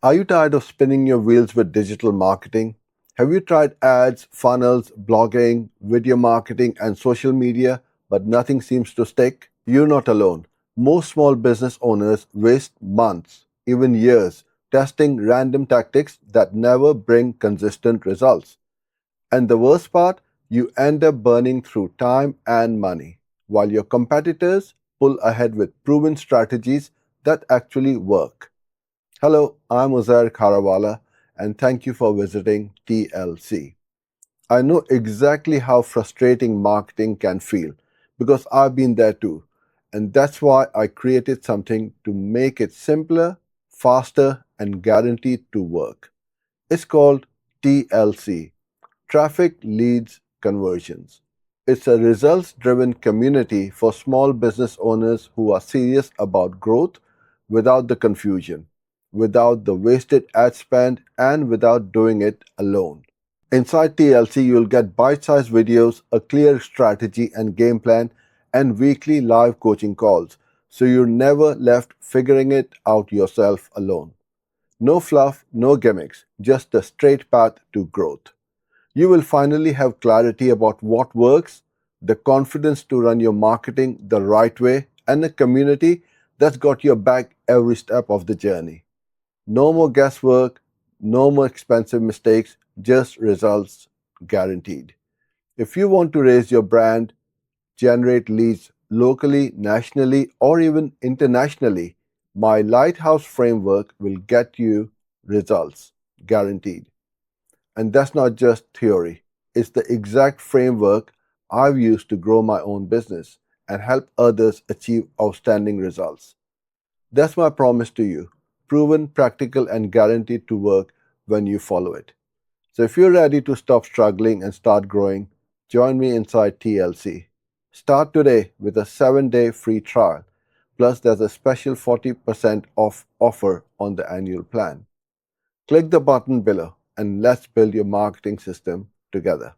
Are you tired of spinning your wheels with digital marketing? Have you tried ads, funnels, blogging, video marketing, and social media, but nothing seems to stick? You're not alone. Most small business owners waste months, even years, testing random tactics that never bring consistent results. And the worst part, you end up burning through time and money, while your competitors pull ahead with proven strategies that actually work. Hello, I'm Uzair Kharawala, and thank you for visiting TLC. I know exactly how frustrating marketing can feel because I've been there too, and that's why I created something to make it simpler, faster, and guaranteed to work. It's called TLC, Traffic Leads Conversions. It's a results driven community for small business owners who are serious about growth without the confusion, without the wasted ad spend, and without doing it alone. Inside TLC, you'll get bite sized videos, a clear strategy and game plan, and weekly live coaching calls, so you're never left figuring it out yourself alone. No fluff, no gimmicks, just a straight path to growth. You will finally have clarity about what works, the confidence to run your marketing the right way, and a community that's got your back every step of the journey. No more guesswork, no more expensive mistakes, just results guaranteed. If you want to raise your brand, generate leads locally, nationally, or even internationally, my Lighthouse Framework will get you results guaranteed. And that's not just theory, it's the exact framework I've used to grow my own business and help others achieve outstanding results. That's my promise to you, proven, practical, and guaranteed to work when you follow it. So if you're ready to stop struggling and start growing, join me inside TLC. Start today with a 7-day free trial. Plus, there's a special 40% off offer on the annual plan. Click the button below and let's build your marketing system together.